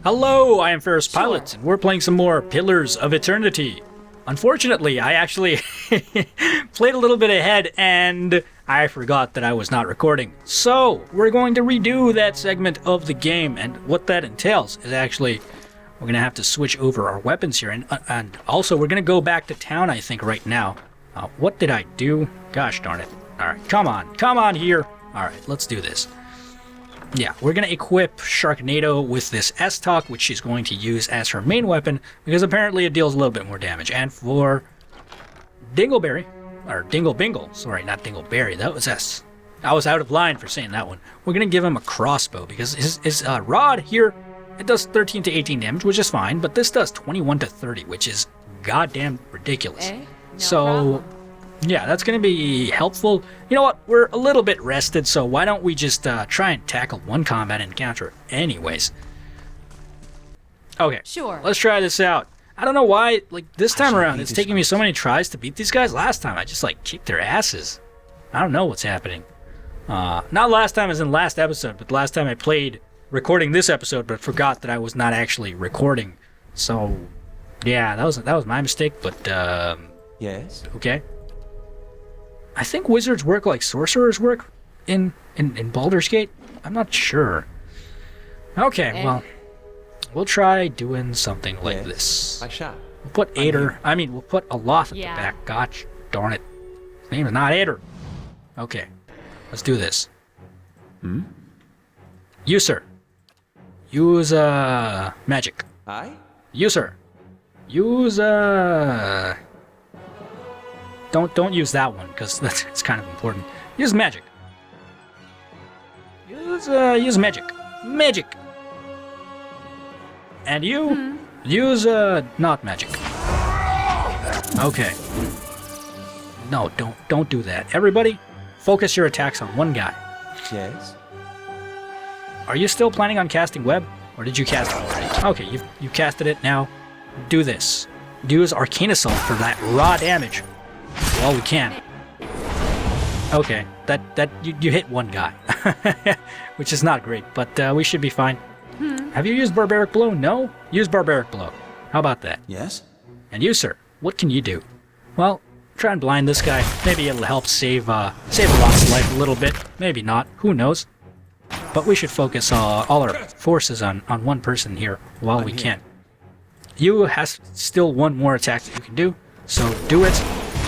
Hello, I am FerrousPilot, and we're playing some more Pillars of Eternity. Unfortunately, I actually played a little bit ahead, and I forgot that I was not recording. So, we're going to redo that segment of the game, and what that entails is actually, we're going to have to switch over our weapons here, and also we're going to go back to town, I think, right now. What did I do? Gosh darn it. Alright, come on here. Alright, let's do this. Yeah, we're going to equip Sharknado with this S-Talk, which she's going to use as her main weapon, because apparently it deals a little bit more damage. And for Dingleberry, or Dingle-Bingle, sorry, not Dingleberry, that was S. I was out of line for saying that one. We're going to give him a crossbow, because his rod here, it does 13 to 18 damage, which is fine, but this does 21 to 30, which is goddamn ridiculous. So, yeah, that's going to be helpful. You know what? We're a little bit rested, so why don't we just try and tackle one combat encounter anyways. Okay, sure. Let's try this out. I don't know why, like, this time around, it's taking me so many tries to beat these guys. Last time, I just, like, kicked their asses. I don't know what's happening. Not last time as in last episode, but last time I played recording this episode, but forgot that I was not actually recording. So, yeah, that was my mistake, but, Yes? okay. I think wizards work like sorcerers work in Baldur's Gate. I'm not sure. Okay, well, we'll try doing something like this. I shall. We'll put Eder, we'll put Aloth at the back. Gosh darn it. His name is not Eder. Okay, let's do this. You, sir. Use, magic. Aye? You, sir. Use, Don't use that one, because it's kind of important. Use magic. Use magic. Magic! And you, use, not magic. Okay. No, don't do that. Everybody, focus your attacks on one guy. Yes? Are you still planning on casting web? Or did you cast it already? Okay, you've casted it, now do this. Use Arcane Assault for that raw damage. Well, we can. Okay, you hit one guy, which is not great, but we should be fine. Have you used Barbaric Blow? No? Use Barbaric Blow. How about that? Yes? And you, sir, what can you do? Well, try and blind this guy. Maybe it'll help save Aloth's life a little bit. Maybe not. Who knows? But we should focus all our forces on one person here while we can. You has still one more attack that you can do, so do it.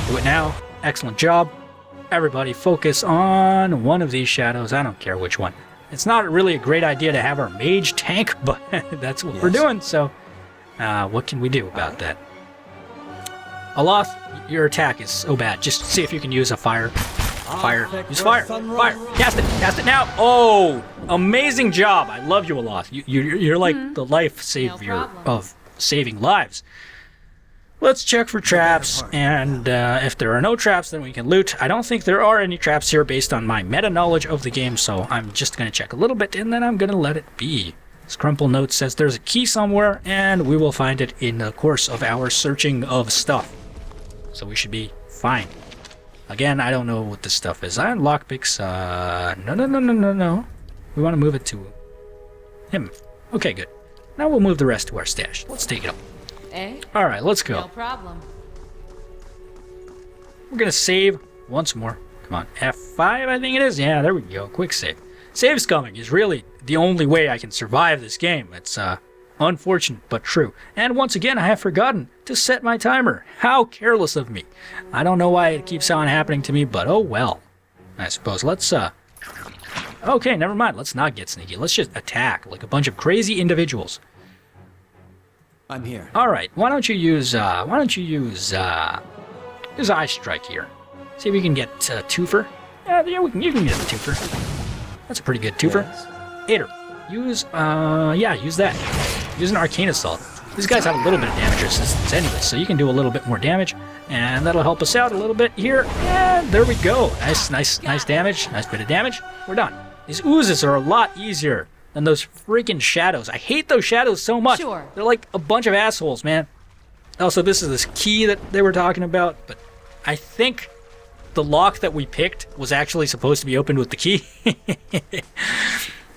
Do it now. Excellent job. Everybody focus on one of these shadows. I don't care which one. It's not really a great idea to have our mage tank, but that's what we're doing, so what can we do about that? Aloth, your attack is so bad. Just see if you can use a fire. Fire. Use fire. Fire. Cast it. Cast it now. Oh, amazing job. I love you, Aloth. You're like the life savior of saving lives. Let's check for traps, and if there are no traps, then we can loot. I don't think there are any traps here based on my meta-knowledge of the game, so I'm just going to check a little bit, and then I'm going to let it be. Scrumple Note says there's a key somewhere, and we will find it in the course of our searching of stuff. So we should be fine. Again, I don't know what this stuff is. Iron lockpicks, no. We want to move it to him. Okay, good. Now we'll move the rest to our stash. Let's take it up. Alright, let's go. No problem. We're gonna save once more. Come on, F5 I think it is. Yeah, there we go. Quick save. Save scumming is really the only way I can survive this game. It's unfortunate but true. And once again, I have forgotten to set my timer. How careless of me. I don't know why it keeps on happening to me, but oh well. I suppose. Let's okay, never mind. Let's not get sneaky. Let's just attack like a bunch of crazy individuals. I'm here. All right, why don't you use Eye Strike here? See if we can get twofer. Yeah, you can get a twofer. That's a pretty good twofer. Yes. Eder, use use that. Use an Arcane Assault. These guys have a little bit of damage resistance anyway, so you can do a little bit more damage, and that'll help us out a little bit here. And there we go. Nice damage. Nice bit of damage. We're done. These oozes are a lot easier than those freaking shadows. I hate those shadows so much. Sure. They're like a bunch of assholes, man. Also, this is this key that they were talking about, but I think the lock that we picked was actually supposed to be opened with the key.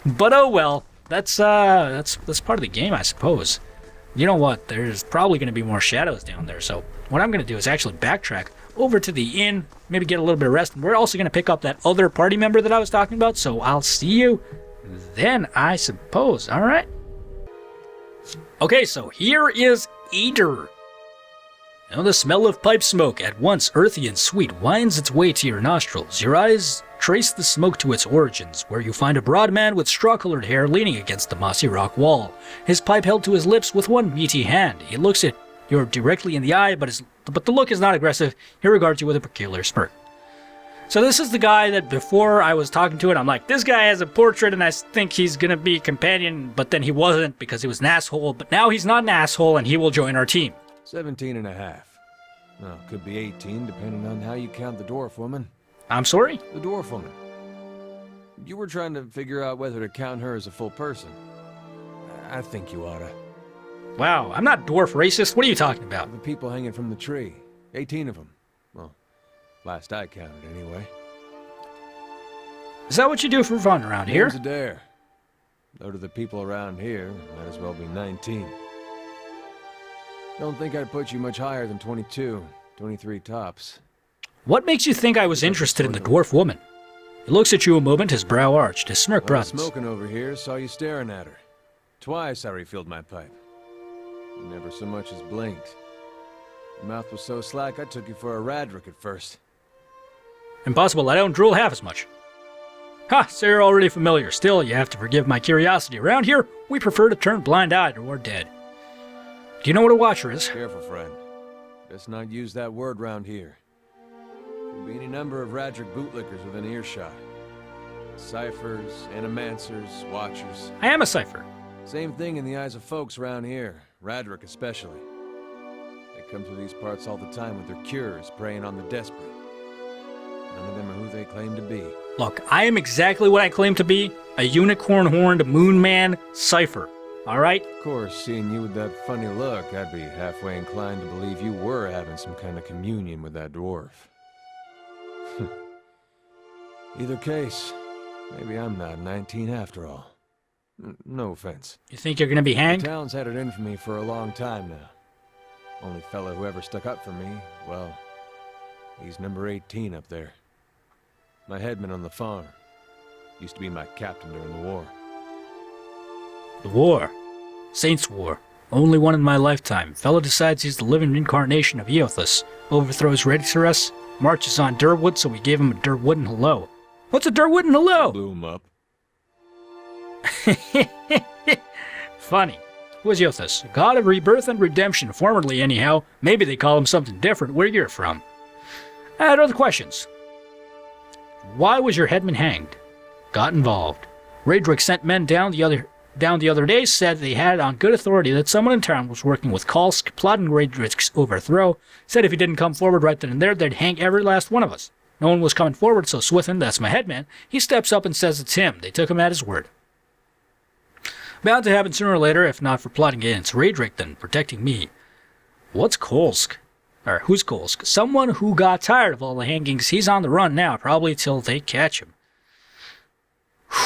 But oh well. that's part of the game, I suppose. You know what? There's probably going to be more shadows down there. So what I'm going to do is actually backtrack over to the inn, maybe get a little bit of rest. And we're also going to pick up that other party member that I was talking about. So I'll see you then, I suppose. All right. Okay, so here is Eder. Now the smell of pipe smoke, at once earthy and sweet, winds its way to your nostrils. Your eyes trace the smoke to its origins, where you find a broad man with straw-colored hair leaning against the mossy rock wall, his pipe held to his lips with one meaty hand. He looks at you directly in the eye, but the look is not aggressive. He regards you with a peculiar smirk. So this is the guy that before I was talking to it, I'm like, this guy has a portrait and I think he's gonna be a companion, but then he wasn't because he was an asshole, but now he's not an asshole and he will join our team. 17 and a half. Well, could be 18, depending on how you count the dwarf woman. I'm sorry? The dwarf woman. You were trying to figure out whether to count her as a full person. I think you oughta. Wow, I'm not dwarf racist. What are you talking about? The people hanging from the tree. 18 of them. Well, last I counted, anyway. Is that what you do for fun around here? Name's Eder. Though to the people around here, might as well be 19. Don't think I'd put you much higher than 22, 23 tops. What makes you think I was interested in the dwarf woman? He looks at you a moment, his brow arched, his smirk broadens. Smoking over here, saw you staring at her. Twice I refilled my pipe. You never so much as blinked. Your mouth was so slack I took you for a Radric at first. Impossible, I don't drool half as much. Ha, so you're already familiar. Still, you have to forgive my curiosity. Around here, we prefer to turn blind-eyed or dead. Do you know what a watcher is? Careful, friend. Best not use that word round here. There'll be any number of Radric bootlickers within earshot. Ciphers, animancers, watchers. I am a cipher. Same thing in the eyes of folks around here, Radric especially. They come through these parts all the time with their cures, preying on the desperate. None of them are who they claim to be. Look, I am exactly what I claim to be, a unicorn-horned moon man cipher. All right? Of course, seeing you with that funny look, I'd be halfway inclined to believe you were having some kind of communion with that dwarf. Either case, maybe I'm not 19 after all. No offense. You think you're gonna be hanged? The town's had it in for me for a long time now. Only fella who ever stuck up for me, well, he's number 18 up there. My headman on the farm. Used to be my captain during the war. The war. Saints' War. Only one in my lifetime. Fellow decides he's the living incarnation of Eothas. Overthrows Redixerus. Marches on Durwood, so we gave him a Durwooden hello. What's a Durwooden hello? Blew him up. Funny. Who is Eothas? God of rebirth and redemption, formerly anyhow. Maybe they call him something different where you're from. I had other questions. Why was your headman hanged? Got involved. Radric sent men down the other day, said they had on good authority that someone in town was working with Kalsk, plotting Radric's overthrow. Said if he didn't come forward right then and there, they'd hang every last one of us. No one was coming forward, so Swithin, that's my headman, he steps up and says it's him. They took him at his word. Bound to happen sooner or later, if not for plotting against Radric, then protecting me. What's Kolsk? Or who's Kolsk? Someone who got tired of all the hangings. He's on the run now, probably till they catch him.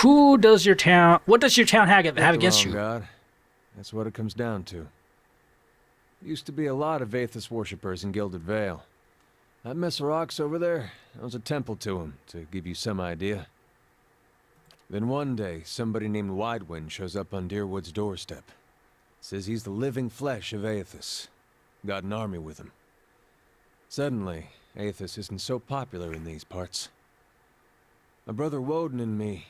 What does your town have against you? God. That's what it comes down to. Used to be a lot of Aethys worshippers in Gilded Vale. That mess of rocks over there, that was a temple to him, to give you some idea. Then one day, somebody named Widewind shows up on Deerwood's doorstep. Says he's the living flesh of Aethys. Got an army with him. Suddenly, Aethys isn't so popular in these parts. My brother Woden and me,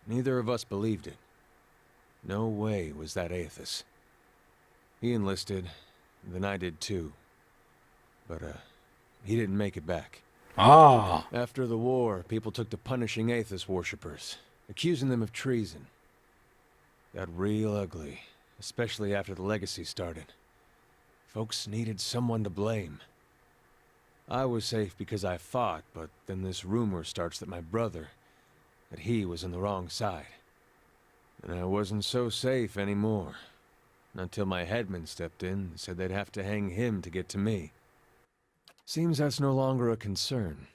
neither of us believed it. No way was that Aethys. He enlisted, then I did too. But, he didn't make it back. Ah. After the war, people took to punishing Aethys worshippers, accusing them of treason. Got real ugly, especially after the legacy started. Folks needed someone to blame. I was safe because I fought, but then this rumor starts that my brother, that he was on the wrong side. And I wasn't so safe anymore. Until my headman stepped in and said they'd have to hang him to get to me. Seems that's no longer a concern.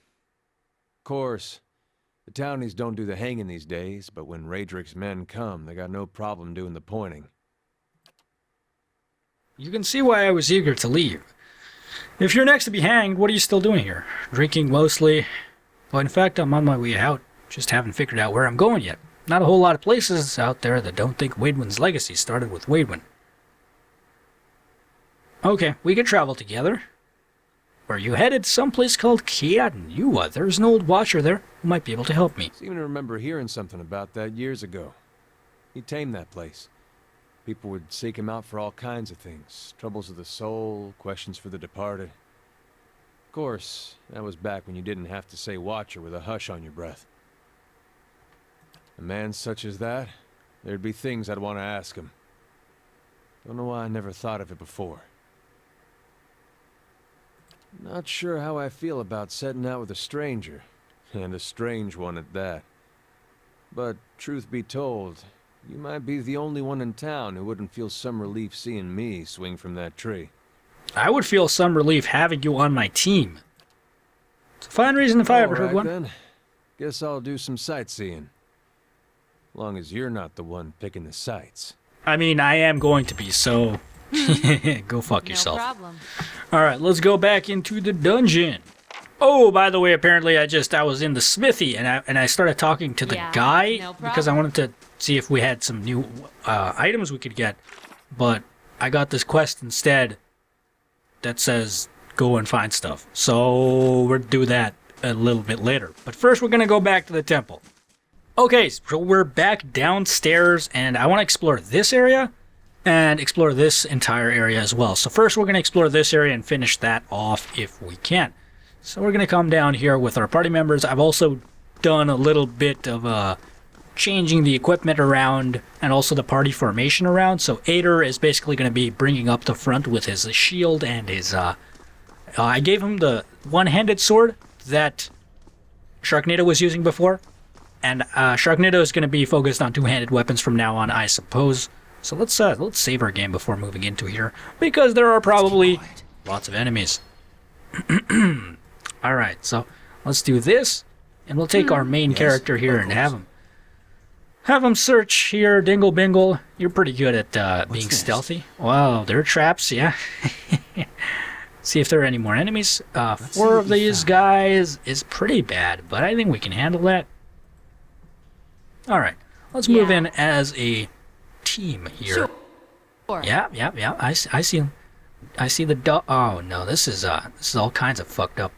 Of course, The townies don't do the hanging these days, but when Raedric's men come, they got no problem doing the pointing. You can see why I was eager to leave. If you're next to be hanged, what are you still doing here? Drinking mostly? Well, in fact, I'm on my way out. Just haven't figured out where I'm going yet. Not a whole lot of places out there that don't think Waidwin's legacy started with Waidwin. Okay, we could travel together. Where are you headed? Someplace called Kiadn. There's an old watcher there who might be able to help me. Seem to remember hearing something about that years ago. He tamed that place. People would seek him out for all kinds of things. Troubles of the soul, questions for the departed. Of course, that was back when you didn't have to say watcher with a hush on your breath. A man such as that, there'd be things I'd want to ask him. Don't know why I never thought of it before. Not sure how I feel about setting out with a stranger, and a strange one at that. But, truth be told, you might be the only one in town who wouldn't feel some relief seeing me swing from that tree. I would feel some relief having you on my team. It's a fine reason if I ever heard one. Then. Guess I'll do some sightseeing. Long as you're not the one picking the sights. I mean, I am going to be, so go fuck yourself. No problem. Alright, let's go back into the dungeon. Oh, by the way, apparently I was in the smithy and I started talking to the guy because I wanted to see if we had some new items we could get. But I got this quest instead that says go and find stuff. So we'll do that a little bit later. But first we're going to go back to the temple. Okay, so we're back downstairs and I want to explore this area and explore this entire area as well. So first we're going to explore this area and finish that off if we can. So we're going to come down here with our party members. I've also done a little bit of changing the equipment around and also the party formation around. So Eder is basically going to be bringing up the front with his shield and his... I gave him the one-handed sword that Sharknado was using before. And Sharknado is going to be focused on two-handed weapons from now on, I suppose. So let's save our game before moving into here, because there are probably lots of enemies. Alright, so let's do this, and we'll take our main character here and have him search here, Dingle Bingle. You're pretty good at being stealthy. Wow, there are traps, yeah. See if there are any more enemies. 4 of these guys is pretty bad, but I think we can handle that. Alright, let's move in as a team here. Sure. Yeah. I see him. I see the dog. Oh no, this is all kinds of fucked up.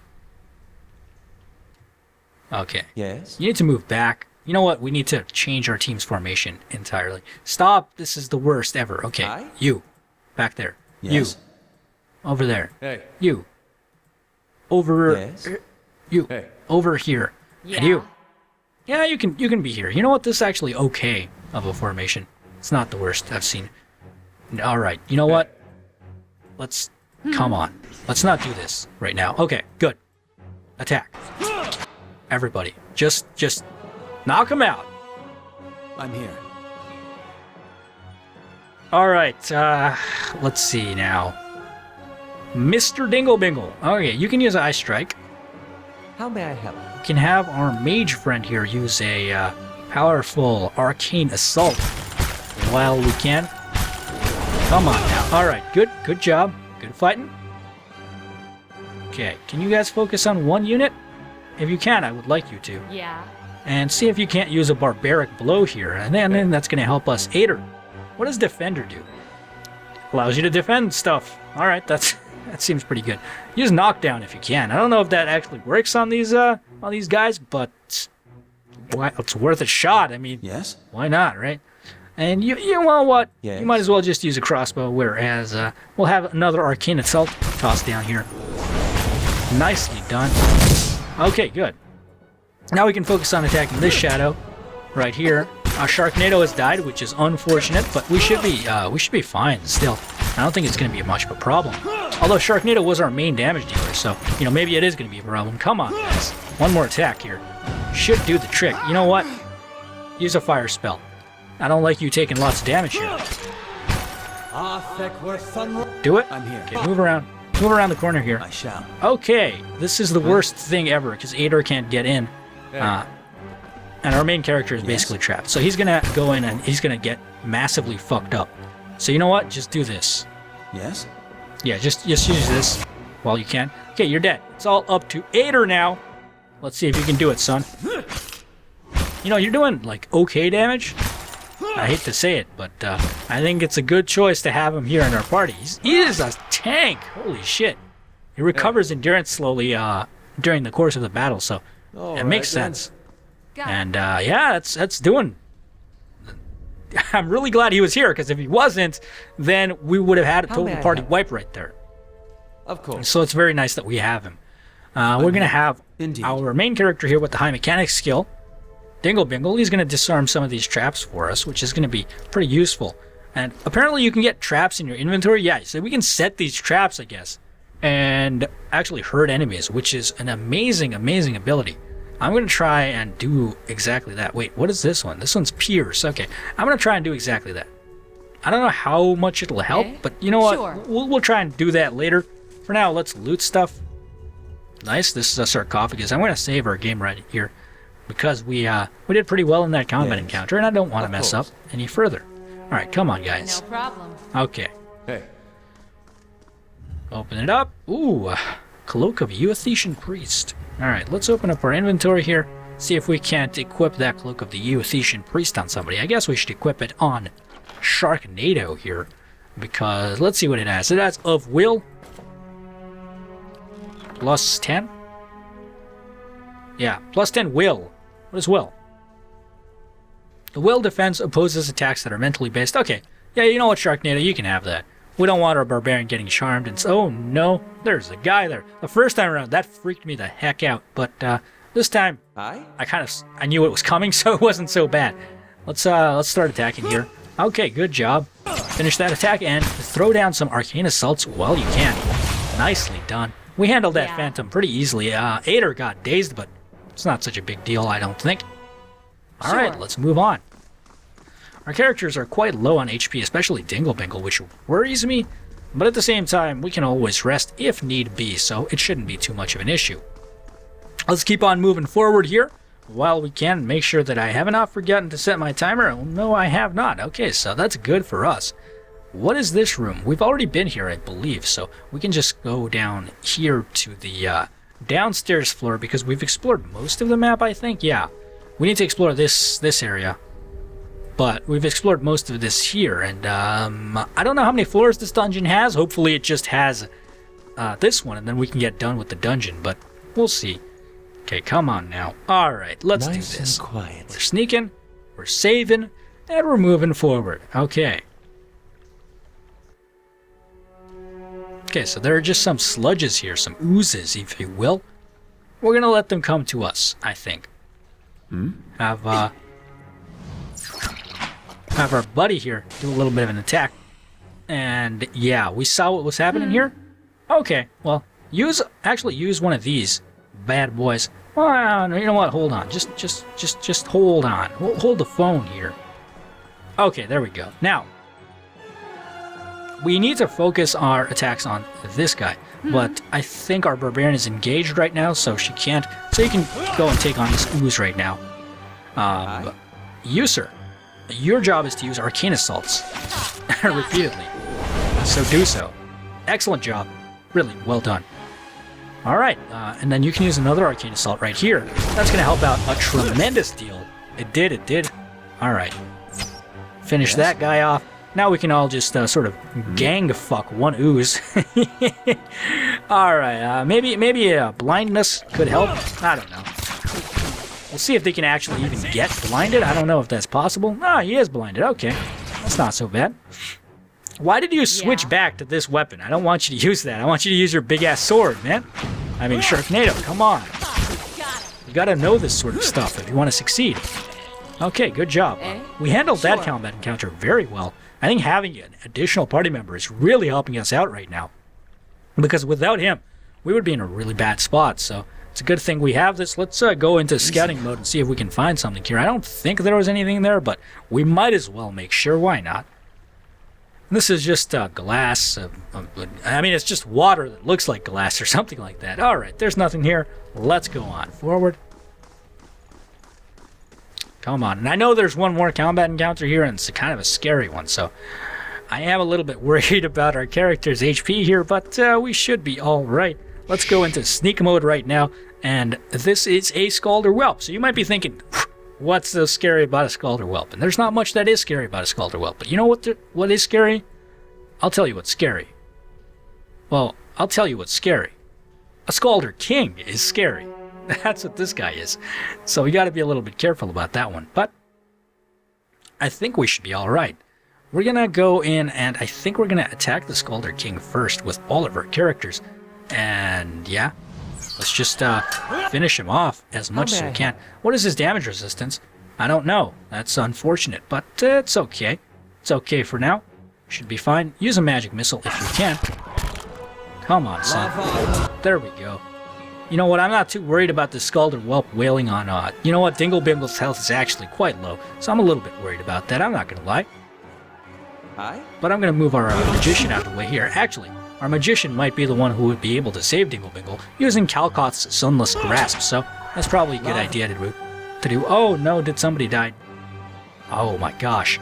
Okay. Yes? You need to move back. You know what? We need to change our team's formation entirely. Stop. This is the worst ever. Okay. Hi? You. Back there. Yes? You. Over there. Hey. You. Over. Yes? You. Hey. Over here. Yeah. And you. Yeah, you can be here. You know what? This is actually okay of a formation. It's not the worst I've seen. Alright, you know what? Let's... Come on. Let's not do this right now. Okay, good. Attack. Everybody. Just knock him out. I'm here. Alright, let's see now. Mr. Dingle Bingle. Okay, you can use Eye Strike. How may I help? You can have our mage friend here use a powerful arcane assault while we can. Come on now. Alright, good job. Good fighting. Okay, can you guys focus on one unit? If you can, I would like you to. Yeah. And see if you can't use a barbaric blow here, and then that's going to help us. Eder, what does Defender do? Allows you to defend stuff. Alright, that seems pretty good. Use Knockdown if you can. I don't know if that actually works on these guys, but it's worth a shot. I mean, Yes? why not, right? And you know what? Yes. You might as well just use a crossbow, whereas we'll have another arcane assault tossed down here. Nicely done. Okay, good. Now we can focus on attacking this shadow right here. Our Sharknado has died, which is unfortunate, but we should be fine still. I don't think it's going to be much of a problem. Although Sharknado was our main damage dealer, so maybe it is going to be a problem. Come on, guys. One more attack here. Should do the trick. You know what? Use a fire spell. I don't like you taking lots of damage here. Do it? I'm here. Okay, move around. Move around the corner here. I shall. Okay, this is the worst thing ever, because Eder can't get in. and our main character is basically trapped. So he's gonna go in and he's gonna get massively fucked up. So you know what? Just do this. Yes? Yeah, just use this while you can. Okay, you're dead. It's all up to Eder now. Let's see if you can do it, son. You know, you're doing, like, okay damage. I hate to say it, but I think it's a good choice to have him here in our party. He is a tank. Holy shit. He recovers endurance slowly during the course of the battle, so it makes sense. And yeah, that's doing. I'm really glad he was here, because if he wasn't, then we would have had a total party wipe right there. Of course. So it's very nice that we have him. We're going to have Indeed. our main character here with the high mechanics skill, Dingle Bingle. He's going to disarm some of these traps for us, which is going to be pretty useful. And apparently you can get traps in your inventory. Yeah, so we can set these traps, I guess, and actually hurt enemies, which is an amazing, amazing ability. I'm going to try and do exactly that. Wait, what is this one? This one's Pierce. Okay, I'm going to try and do exactly that. I don't know how much it'll help, but you know what? Sure. We'll try and do that later. For now, let's loot stuff. Nice, this is a sarcophagus. I'm going to save our game right here, because we did pretty well in that combat encounter, and I don't want to mess up any further. All right, come on, guys. No problem. Okay, Hey, open it up. Ooh, Cloak of Euthetian Priest. All right, let's open up our inventory here, see if we can't equip that Cloak of the Euthetian Priest on somebody. I guess we should equip it on Sharknado here, because let's see what it has. It has of will, plus 10. Yeah, plus 10 will. What is will? The will defense opposes attacks that are mentally based. Okay, yeah, you know what, Sharknado, you can have that. We don't want our barbarian getting charmed. And oh no, there's a guy there. The first time around, that freaked me the heck out. But this time, I knew it was coming, so it wasn't so bad. Let's start attacking here. Okay, good job. Finish that attack and throw down some arcane assaults while you can. Nicely done. We handled that phantom pretty easily. Eder got dazed, but it's not such a big deal, I don't think. All right, let's move on. Our characters are quite low on HP, especially Dingle Bingle, which worries me, but at the same time, we can always rest if need be, so it shouldn't be too much of an issue. Let's keep on moving forward here while we can. Make sure that I have not forgotten to set my timer. Oh, no, I have not. Okay, so that's good for us. What is this room? We've already been here, I believe, so we can just go down here to the downstairs floor, because we've explored most of the map, I think. Yeah, we need to explore this area, but we've explored most of this here, and I don't know how many floors this dungeon has. Hopefully it just has this one, and then we can get done with the dungeon, but we'll see. Okay, come on now. All right, let's do this. Nice and quiet. We're sneaking, we're saving, and we're moving forward. Okay. Okay, so there are just some sludges here, some oozes, if you will. We're gonna let them come to us, I think. Have our buddy here do a little bit of an attack. And yeah, we saw what was happening here. Okay, well, actually use one of these bad boys. Well, you know what? Hold on. Just hold on. Hold the phone here. Okay, there we go. Now, we need to focus our attacks on this guy, but I think our barbarian is engaged right now, so she can't. So you can go and take on this ooze right now. You, sir, your job is to use arcane assaults repeatedly. So do so. Excellent job. Really well done. All right, and then you can use another arcane assault right here. That's going to help out a tremendous deal. It did. All right. Finish that guy off. Now we can all just sort of gang fuck one ooze. All right, maybe blindness could help. I don't know. We'll see if they can actually even get blinded. I don't know if that's possible. Ah, he is blinded. Okay, that's not so bad. Why did you switch back to this weapon? I don't want you to use that. I want you to use your big-ass sword, man. I mean, Sharknado, come on. You gotta know this sort of stuff if you want to succeed. Okay, good job. We handled that combat encounter very well. I think having an additional party member is really helping us out right now. Because without him, we would be in a really bad spot. So it's a good thing we have this. Let's go into scouting mode and see if we can find something here. I don't think there was anything there, but we might as well make sure. Why not? This is just glass. I mean, it's just water that looks like glass or something like that. All right, there's nothing here. Let's go on forward. Come on. And I know there's one more combat encounter here, and it's kind of a scary one, so I am a little bit worried about our character's HP here, but we should be alright. Let's go into sneak mode right now, and this is a Scalder Whelp. So you might be thinking, what's so scary about a Scalder Whelp? And there's not much that is scary about a Scalder Whelp, but you know what is scary? I'll tell you what's scary. Well, I'll tell you what's scary. A Scalder King is scary. That's what this guy is. So we got to be a little bit careful about that one. But I think we should be all right. We're going to go in and I think we're going to attack the Scalder King first with all of our characters. And yeah, let's just finish him off as much as we can. What is his damage resistance? I don't know. That's unfortunate, but it's okay. It's okay for now. Should be fine. Use a magic missile if you can. Come on, son. There we go. You know what? I'm not too worried about the Scalder Whelp wailing on. You know what? Dingle Bingle's health is actually quite low, so I'm a little bit worried about that. I'm not gonna lie. Hi. But I'm gonna move our magician out of the way here. Actually, our magician might be the one who would be able to save Dingle Bingle using Calcoth's Sunless Grasp. So that's probably a good idea to do. Oh no! Did somebody die? Oh my gosh!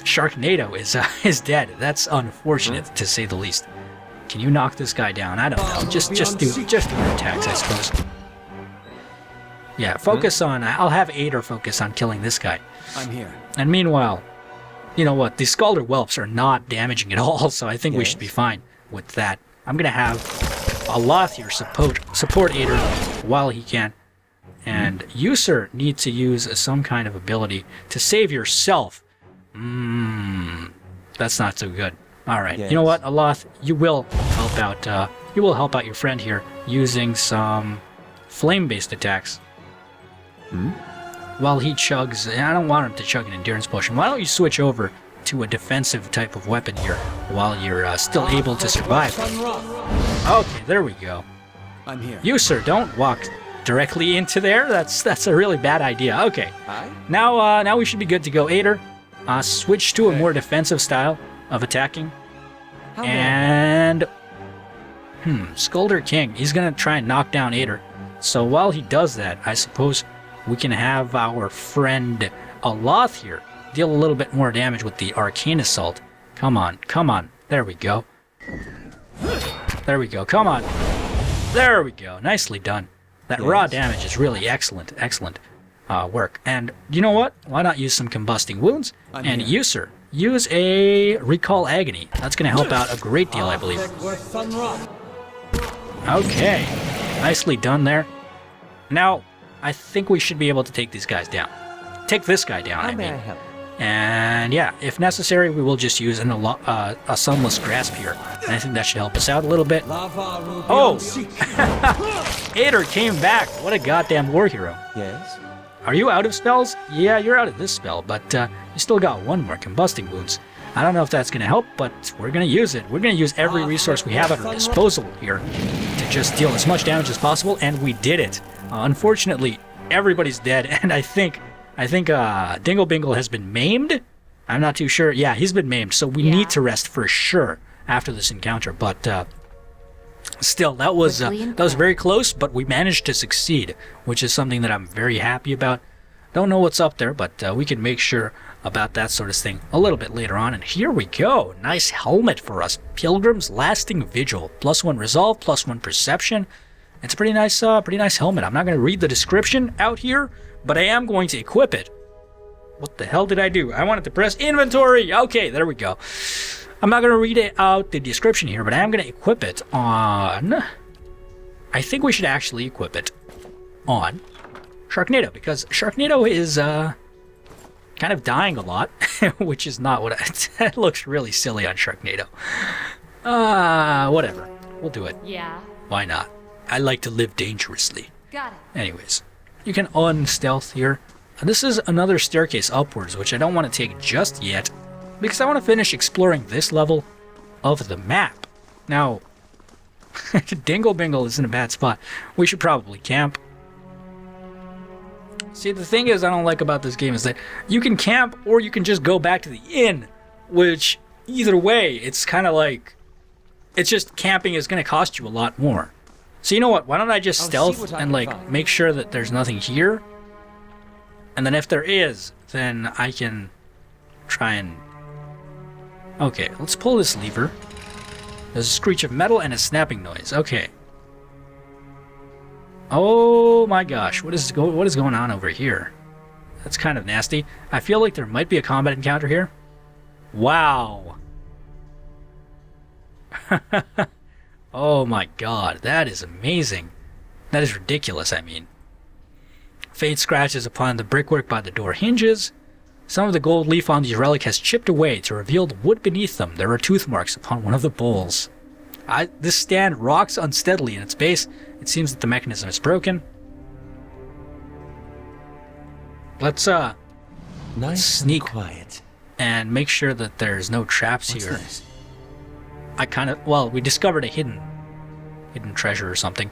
Sharknado is dead. That's unfortunate to say the least. Can you knock this guy down? I don't know. Just do your attacks, I suppose. Yeah, focus on. I'll have Eder focus on killing this guy. I'm here. And meanwhile, you know what? These Scalder Whelps are not damaging at all, so I think we should be fine with that. I'm gonna have Aloth here support Eder while he can, and you, sir, need to use some kind of ability to save yourself. That's not so good. All right. Yes. You know what, Aloth, you will help out. You will help out your friend here using some flame-based attacks. While he chugs, and I don't want him to chug an endurance potion. Why don't you switch over to a defensive type of weapon here while you're still able to survive? Okay, there we go. I'm here. You, sir, don't walk directly into there. That's a really bad idea. Okay. Hi. Now we should be good to go. Eder, switch to a more defensive style of attacking. And Scalder King, he's gonna try and knock down Eder. So while he does that, I suppose we can have our friend Aloth here deal a little bit more damage with the Arcane Assault. Come on. There we go. Come on. There we go. Nicely done. That raw damage is really excellent work. And you know what? Why not use some Combusting Wounds? And you, sir, use a Recall Agony. That's going to help out a great deal, I believe. Okay. Nicely done there. Now, I think we should be able to take these guys down. Take this guy down, I mean. And yeah, if necessary, we will just use a Sunless Grasp here. And I think that should help us out a little bit. Oh! Eder came back. What a goddamn war hero. Yes. Are you out of spells? Yeah, you're out of this spell, but you still got one more, Combusting Wounds. I don't know if that's going to help, but we're going to use it. We're going to use every resource we have at our disposal here to just deal as much damage as possible, and we did it. Unfortunately, everybody's dead, and I think Dingle Bingle has been maimed. I'm not too sure. Yeah, he's been maimed, so we need to rest for sure after this encounter, but still, that was very close, but we managed to succeed, which is something that I'm very happy about. Don't know what's up there, but we can make sure about that sort of thing a little bit later on. And here we go. Nice helmet for us. Pilgrim's Lasting Vigil. +1 Resolve, +1 Perception. It's a pretty nice helmet. I'm not going to read the description out here, but I am going to equip it. What the hell did I do? I wanted to press inventory. Okay, there we go. I'm not going to read it out the description here, but I am going to equip it on... I think we should actually equip it on Sharknado, because Sharknado is kind of dying a lot, which is not what that looks really silly on Sharknado. Whatever. We'll do it. Yeah. Why not? I like to live dangerously. Got it. Anyways, you can unstealth here. This is another staircase upwards, which I don't want to take just yet, because I want to finish exploring this level of the map. Now, Dingle Bingle is in a bad spot. We should probably camp. See, the thing is I don't like about this game is that you can camp or you can just go back to the inn, which either way, it's kind of like, it's just camping is going to cost you a lot more. So you know what, why don't I just stealth and like make sure that there's nothing here? And then if there is, then I can try and... Okay, let's pull this lever. There's a screech of metal and a snapping noise. Okay. Oh my gosh, what is going on over here? That's kind of nasty. I feel like there might be a combat encounter here. Wow. Oh my god, that is amazing. That is ridiculous, I mean. Faint scratches upon the brickwork by the door hinges. Some of the gold leaf on the relic has chipped away to reveal the wood beneath them. There are tooth marks upon one of the bowls. This stand rocks unsteadily in its base. It seems that the mechanism is broken. Let's Nice sneak and quiet. and make sure that there's no traps What's here. this? We discovered a hidden treasure or something,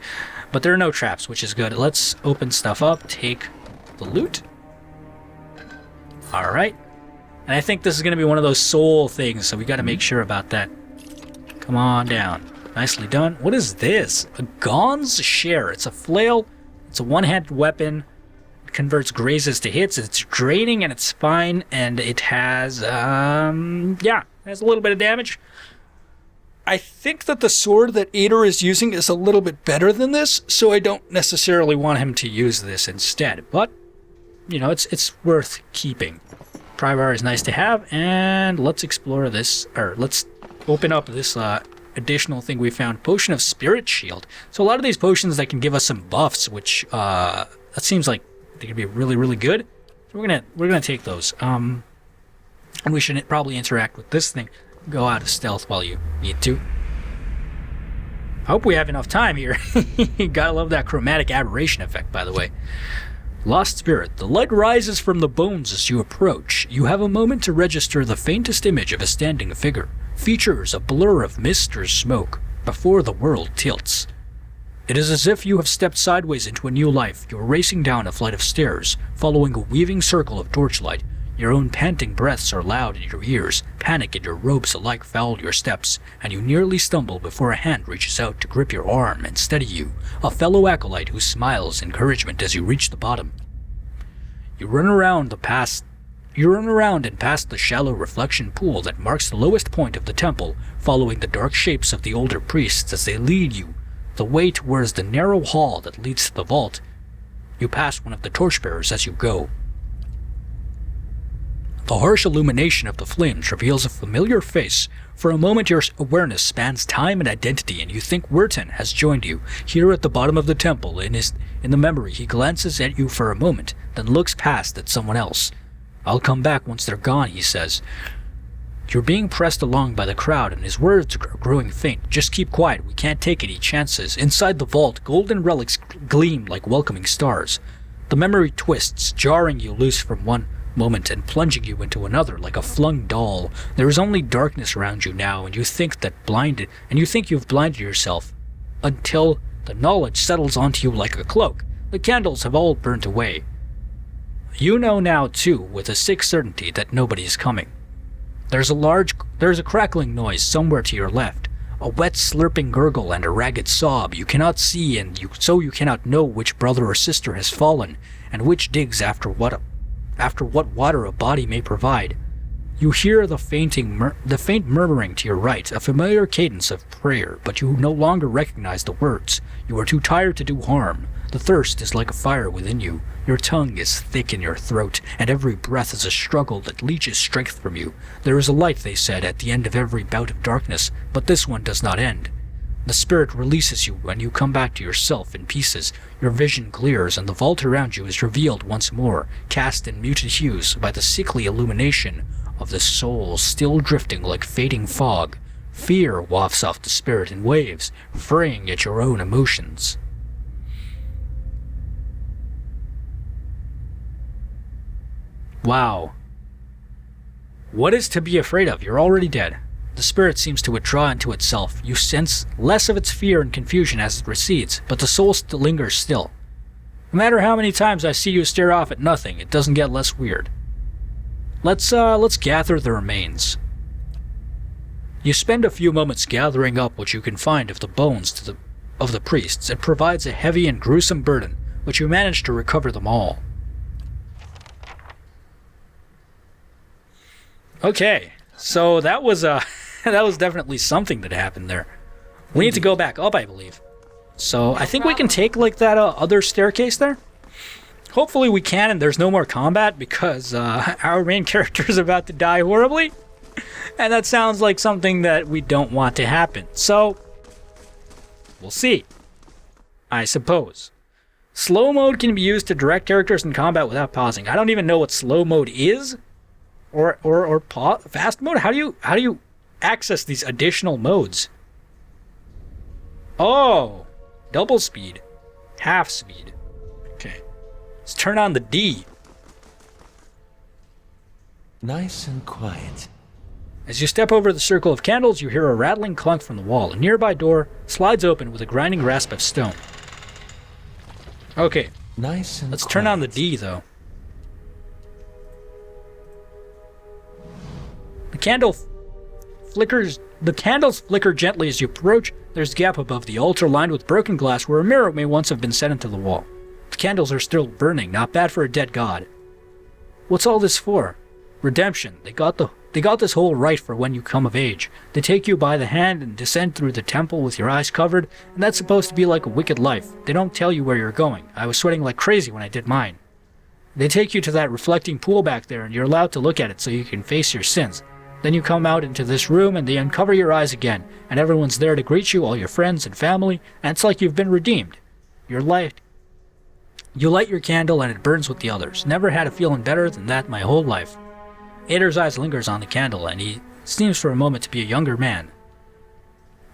but there are no traps, which is good. Let's open stuff up, take the loot. All right, and I think this is going to be one of those soul things, so we got to make sure about that. Come on down. Nicely done. What is this? A Gon's Share. It's a flail. It's a one-handed weapon. It converts grazes to hits. It's draining and it's fine, and it has it has a little bit of damage. I think that the sword that Eder is using is a little bit better than this, so I don't necessarily want him to use this instead. But, you know, it's worth keeping. Prybar is nice to have, and let's explore this, or let's open up this additional thing we found. Potion of Spirit Shield. So a lot of these potions that can give us some buffs, which that seems like they could be really, really good. So we're gonna take those. And we should probably interact with this thing. Go out of stealth while you need to. I hope we have enough time here. Gotta love that chromatic aberration effect, by the way. Lost Spirit. The light rises from the bones as you approach. You have a moment to register the faintest image of a standing figure. Features a blur of mist or smoke before the world tilts. It is as if you have stepped sideways into a new life. You are racing down a flight of stairs, following a weaving circle of torchlight. Your own panting breaths are loud in your ears, panic in your robes alike foul your steps, and you nearly stumble before a hand reaches out to grip your arm and steady you, a fellow acolyte who smiles encouragement as you reach the bottom. You run around and past the shallow reflection pool that marks the lowest point of the temple, following the dark shapes of the older priests as they lead you the way towards the narrow hall that leads to the vault. You pass one of the torchbearers as you go. The harsh illumination of the flames reveals a familiar face. For a moment your awareness spans time and identity, and you think Werton has joined you, here at the bottom of the temple. In the memory, he glances at you for a moment, then looks past at someone else. "I'll come back once they're gone," he says. You're being pressed along by the crowd, and his words are growing faint. "Just keep quiet, we can't take any chances." Inside the vault, golden relics gleam like welcoming stars. The memory twists, jarring you loose from one moment and plunging you into another like a flung doll. There is only darkness around you now, and you think you've blinded yourself until the knowledge settles onto you like a cloak. The candles have all burnt away. You know now too, with a sick certainty, that nobody is coming. There's a crackling noise somewhere to your left, a wet slurping gurgle and a ragged sob. You cannot see, and you cannot know which brother or sister has fallen, and which digs after what water a body may provide. You hear the faint murmuring to your right, a familiar cadence of prayer, but you no longer recognize the words. You are too tired to do harm. The thirst is like a fire within you. Your tongue is thick in your throat, and every breath is a struggle that leeches strength from you. There is a light, they said, at the end of every bout of darkness, but this one does not end. The spirit releases you, and you come back to yourself in pieces. Your vision clears, and the vault around you is revealed once more, cast in muted hues by the sickly illumination of the soul still drifting like fading fog. Fear wafts off the spirit in waves, fraying at your own emotions. Wow. What is to be afraid of? You're already dead. The spirit seems to withdraw into itself. You sense less of its fear and confusion as it recedes, but the soul still lingers still. No matter how many times I see you stare off at nothing, it doesn't get less weird. Let's gather the remains. You spend a few moments gathering up what you can find of the bones of the priests. It provides a heavy and gruesome burden, but you manage to recover them all. Okay, so that was that was definitely something that happened there. We need to go back up, I believe. So I think we can take like that other staircase there. Hopefully we can, and there's no more combat because our main character is about to die horribly, and that sounds like something that we don't want to happen. So we'll see, I suppose. Slow mode can be used to direct characters in combat without pausing. I don't even know what slow mode is, or fast mode. How do you access these additional modes? Oh, double speed, half speed. Okay, let's turn on the D. Nice and quiet. As you step over the circle of candles, you hear a rattling clunk from the wall. A nearby door slides open with a grinding rasp of stone. Okay, Nice and let's quiet. turn on the D, though. The candles flicker gently as you approach. There's a gap above the altar lined with broken glass where a mirror may once have been set into the wall. The candles are still burning, not bad for a dead god. What's all this for? Redemption. They got this whole right for when you come of age. They take you by the hand and descend through the temple with your eyes covered, and that's supposed to be like a wicked life. They don't tell you where you're going. I was sweating like crazy when I did mine. They take you to that reflecting pool back there, and you're allowed to look at it so you can face your sins. Then you come out into this room and they uncover your eyes again, and everyone's there to greet you, all your friends and family, and it's like you've been redeemed. You light your candle and it burns with the others. Never had a feeling better than that my whole life. Eder's eyes lingers on the candle, and he seems for a moment to be a younger man.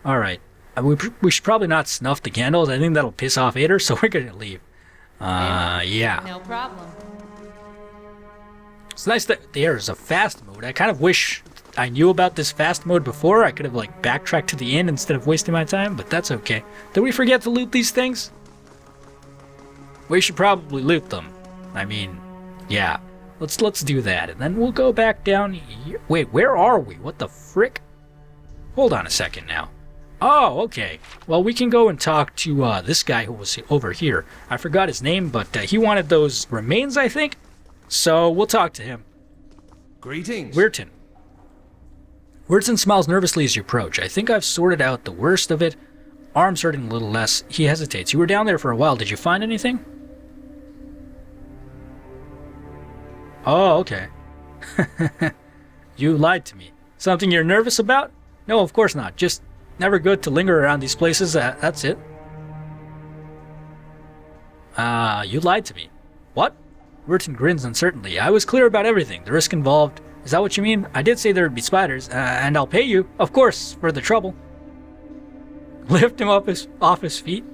Alright, we should probably not snuff the candles. I think that'll piss off Eder, so we're gonna leave. Yeah. No problem. It's nice that there is a fast mode. I kind of wish I knew about this fast mode before. I could have like backtracked to the end instead of wasting my time, but that's okay. Did we forget to loot these things? We should probably loot them. I mean, yeah. Let's do that, and then we'll go back down here. Wait, where are we? What the frick? Hold on a second now. Oh, okay. Well, we can go and talk to this guy who was over here. I forgot his name, but he wanted those remains, I think. So we'll talk to him. Greetings. Weirton. Weirton smiles nervously as you approach. I think I've sorted out the worst of it. Arms hurting a little less. He hesitates. You were down there for a while. Did you find anything? Oh, okay. You lied to me. Something you're nervous about? No, of course not. Just never good to linger around these places. That's it. You lied to me. What? Weirton grins uncertainly. I was clear about everything. The risk involved. Is that what you mean? I did say there would be spiders, and I'll pay you, of course, for the trouble. Lift him off his feet.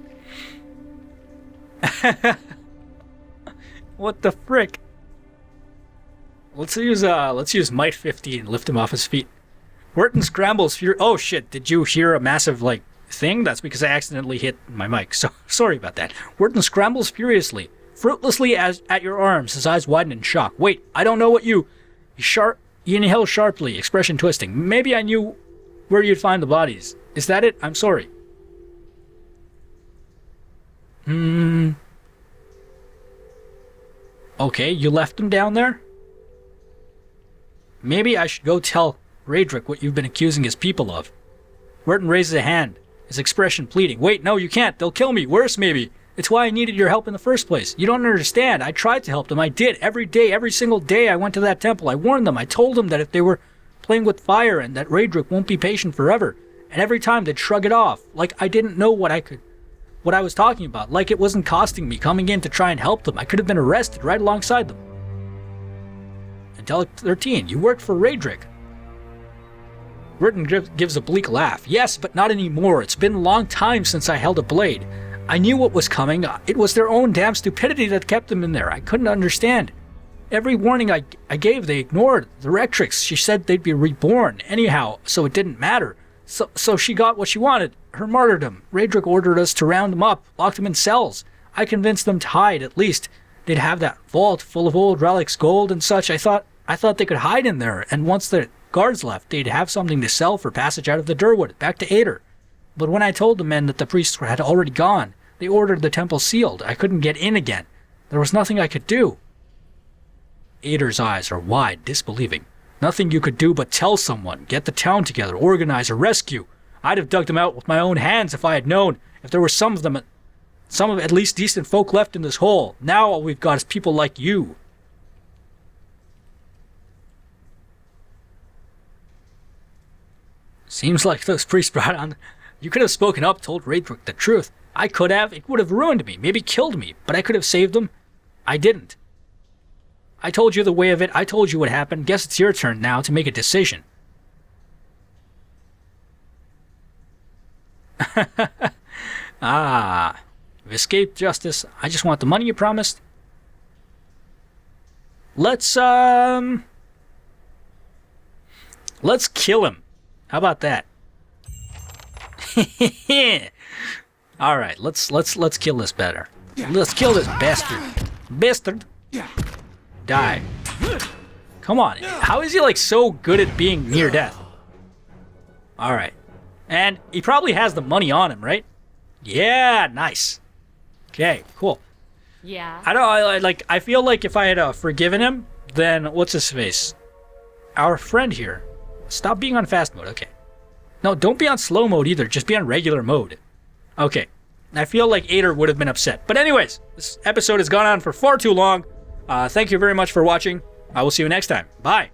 What the frick? Let's use Might 50 and lift him off his feet. Weirton scrambles. Oh shit! Did you hear a massive thing? That's because I accidentally hit my mic. So sorry about that. Weirton scrambles furiously, fruitlessly at your arms. His eyes widen in shock. Wait, I don't know what you. He inhales sharply, expression twisting. Maybe I knew where you'd find the bodies. Is that it? I'm sorry. Okay, you left him down there? Maybe I should go tell Raedric what you've been accusing his people of. Weirton raises a hand, his expression pleading. Wait, no, you can't. They'll kill me. Worse, maybe. It's why I needed your help in the first place. You don't understand. I tried to help them. I did. Every day, every single day I went to that temple. I warned them. I told them that if they were playing with fire and that Raedric won't be patient forever. And every time they'd shrug it off. Like I didn't know what I was talking about. Like it wasn't costing me coming in to try and help them. I could have been arrested right alongside them. Angelic 13, you worked for Raedric. Weirton gives a bleak laugh. Yes, but not anymore. It's been a long time since I held a blade. I knew what was coming. It was their own damn stupidity that kept them in there. I couldn't understand. Every warning I gave, they ignored. The Rectrix, she said they'd be reborn anyhow, so it didn't matter. So she got what she wanted, her martyrdom. Raedric ordered us to round them up, lock them in cells. I convinced them to hide, at least. They'd have that vault full of old relics, gold and such. I thought they could hide in there, and once the guards left, they'd have something to sell for passage out of the Durwood, back to Eder. But when I told the men that the priests had already gone, they ordered the temple sealed. I couldn't get in again. There was nothing I could do. Eder's eyes are wide, disbelieving. Nothing you could do but tell someone, get the town together, organize a rescue. I'd have dug them out with my own hands if I had known. If there were some of at least decent folk left in this hole. Now all we've got is people like you. Seems like those priests brought on... You could have spoken up, told Raedric the truth. I could have. It would have ruined me, maybe killed me, but I could have saved them. I didn't. I told you the way of it. I told you what happened. Guess it's your turn now to make a decision. Ah, you've escaped justice. I just want the money you promised. Let's kill him. How about that? All right, let's kill this better. Let's kill this bastard. Bastard. Die. Come on. How is he like so good at being near death? All right. And he probably has the money on him, right? Yeah, nice. Okay, cool. Yeah. I feel like if I had forgiven him, then what's his face? Our friend here. Stop being on fast mode. Okay. No, don't be on slow mode either. Just be on regular mode. Okay. I feel like Eder would have been upset. But anyways, this episode has gone on for far too long. Thank you very much for watching. I will see you next time. Bye.